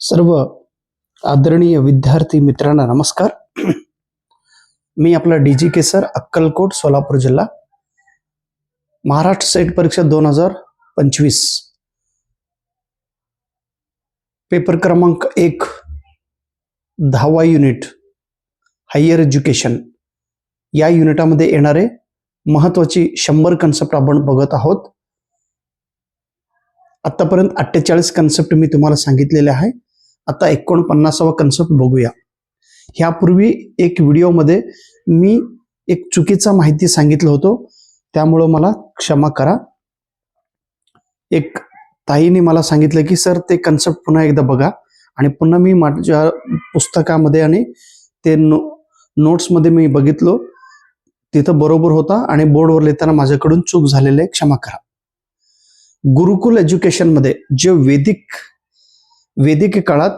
सर्व आदरणीय विद्यार्थी मित्रांना नमस्कार. मी आपला डीजी केसर, अक्कलकोट, सोलापूर जिल्हा. महाराष्ट्र सेट परीक्षा 2025 पेपर क्रमांक 1 10वा युनिट हायर एज्युकेशन या युनिटामध्ये येणारे महत्वाची 100 कन्सेप्ट आपण बघत आहोत. आतापर्यंत 48 कन्सेप्ट मी तुम्हाला सांगितलेले आहे. आता 49वा कन्सेप्ट बघूया. ह्यापूर्वी एक व्हिडिओमध्ये मी एक चुकीचा माहिती सांगितलं होतं, त्यामुळं मला क्षमा करा. एक ताईने मला सांगितलं की सर ते कन्सेप्ट पुन्हा एकदा बघा, आणि पुन्हा मी माझ्या पुस्तकामध्ये आणि ते नोट्समध्ये मी बघितलो, तिथं बरोबर होता आणि बोर्डवर लिहिताना माझ्याकडून चूक झालेली आहे, क्षमा करा. गुरुकुल एज्युकेशन मध्ये जे वैदिक काळात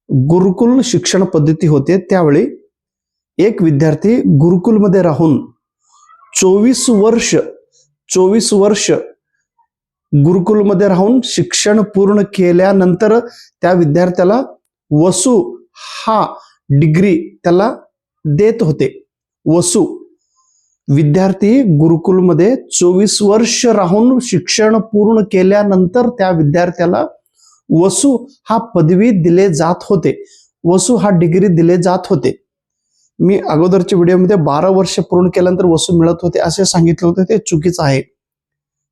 गुरुकुल शिक्षण पद्धती होते, त्यावेळी एक विद्यार्थी गुरुकुलमध्ये राहून 24 वर्ष गुरुकुलमध्ये राहून शिक्षण पूर्ण केल्यानंतर त्या विद्यार्थ्याला वसू हा डिग्री त्याला देत होते. वसू विद्यार्थी गुरुकुलमध्ये 24 वर्ष राहून शिक्षण पूर्ण केल्यानंतर त्या विद्यार्थ्याला वसू हा पदवी दिले जात होते, वसू हा डिग्री दिले जात होते. मी अगोदरच्या व्हिडिओमध्ये 12 वर्ष पूर्ण केल्यानंतर वसू मिळत होते असे सांगितलं होतं, ते चुकीचं आहे.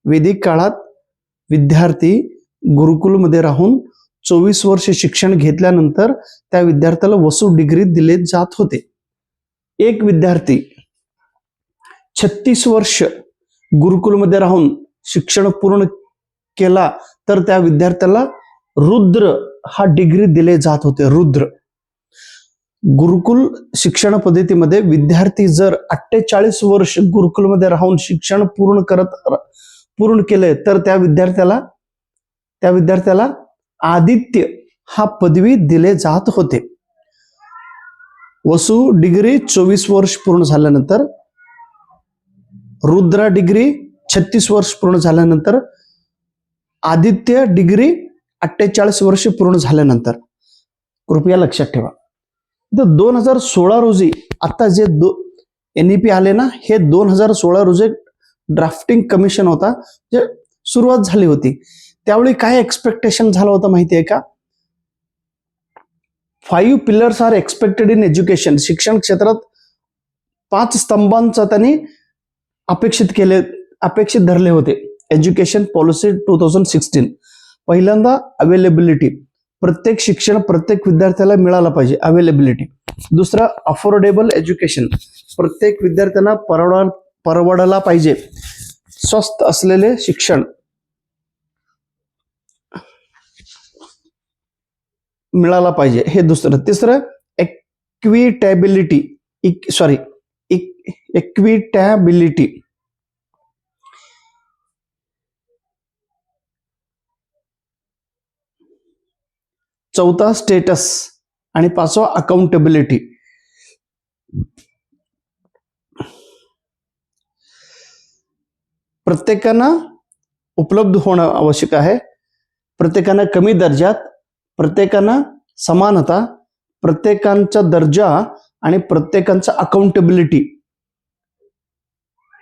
वैदिक काळात विद्यार्थी गुरुकुलमध्ये राहून 24 वर्ष शिक्षण घेतल्यानंतर त्या विद्यार्थ्याला वसू डिग्री दिले जात होते. एक विद्यार्थी 36 वर्ष गुरुकुलमध्ये राहून शिक्षण पूर्ण केला तर त्या विद्यार्थ्याला रुद्र हा डिग्री दिले जात होते. रुद्र गुरुकुल शिक्षण पद्धतीमध्ये विद्यार्थी जर 48 वर्ष गुरुकुलमध्ये राहून शिक्षण पूर्ण केले तर त्या विद्यार्थ्याला आदित्य हा पदवी दिले जात होते. वसू डिग्री 24 वर्ष पूर्ण झाल्यानंतर, रुद्रा डिग्री 36 वर्ष पूर्ण झाल्यानंतर, आदित्य डिग्री 48 वर्ष पूर्ण झाल्यानंतर. कृपया लक्षात ठेवा. 2016 रोजी आता जे NEP आले ना, हे 2016 रोजी ड्राफ्टिंग कमिशन होता, जे सुरुवात झाली होती. त्यावेळी काय एक्सपेक्टेशन झालं होतं माहिती आहे का? 5 pillars are expected in education. शिक्षण क्षेत्रात 5 स्तंभांचा त्यांनी अपेक्षित धरले होते. Education policy 2016. पहिल्यांदा अवेलेबिलिटी, प्रत्येक शिक्षण प्रत्येक विद्यार्थ्याला मिळालं पाहिजे, अवेलेबिलिटी. दुसरा अफोर्डेबल एज्युकेशन, प्रत्येक विद्यार्थ्यांना परवडायला पाहिजे, स्वस्त असलेले शिक्षण मिळाला पाहिजे, हे दुसरं. तिसरं इक्विटॅबिलिटी. चौथा स्टेटस आणि 5वा अकाउंटेबिलिटी. प्रत्येकांना उपलब्ध होणं आवश्यक आहे, प्रत्येकांना कमी दर्जात, प्रत्येकांना समानता, प्रत्येकांचा दर्जा आणि प्रत्येकांचा अकाउंटेबिलिटी,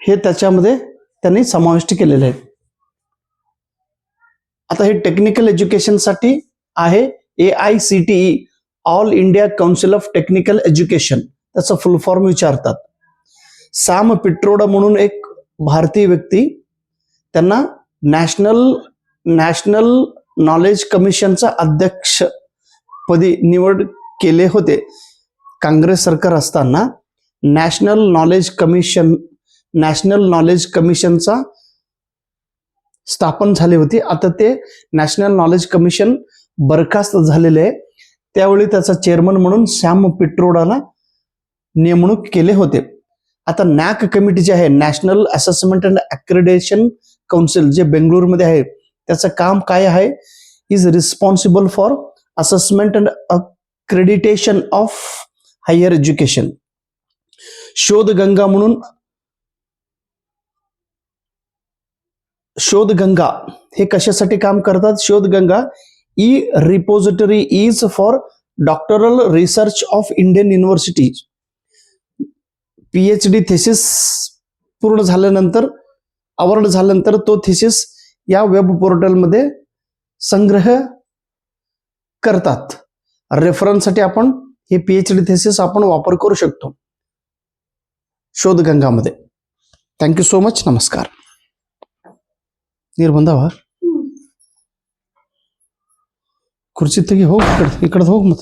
हे त्याच्यामध्ये त्यांनी समाविष्ट केलेले आहे. आता हे टेक्निकल एज्युकेशनसाठी आहे AICTE, all India council of technical education, त्याचा फुल फॉर्म विचारतात. सॅम पिट्रोडा म्हणून एक भारतीय व्यक्ती, त्यांना नॅशनल नॉलेज कमिशनचा अध्यक्षपदी निवड केले होते. काँग्रेस सरकार असताना नॅशनल नॉलेज कमिशनचा स्थापन झाली होती. आता ते नॅशनल नॉलेज कमिशन बरखास्त झालेले आहे. त्यावेळी त्याचा चेअरमन म्हणून सॅम पिट्रोडाला नेमणूक केले होते. आता नॅक कमिटी जे आहे, national assessment and accreditation council, जे बेंगळुरूमध्ये आहे, त्याचं काम काय आहे? Is responsible for assessment and accreditation of higher education. Shodhganga म्हणून, शोधगंगा हे कशासाठी काम करतात? Shodhganga e repository is for doctoral research of Indian universities. PhD thesis पूर्ण झाल्यानंतर, अवॉर्ड झाल्यानंतर तो थेसिस या वेब पोर्टलमध्ये संग्रह करतात. रेफरन्ससाठी आपण हे PhD थेसिस आपण वापर करू शकतो शोधगंगामध्ये. Thank you so much. नमस्कार. निर्बंध व्हा खुर्चीत हो, इकडे हो मत.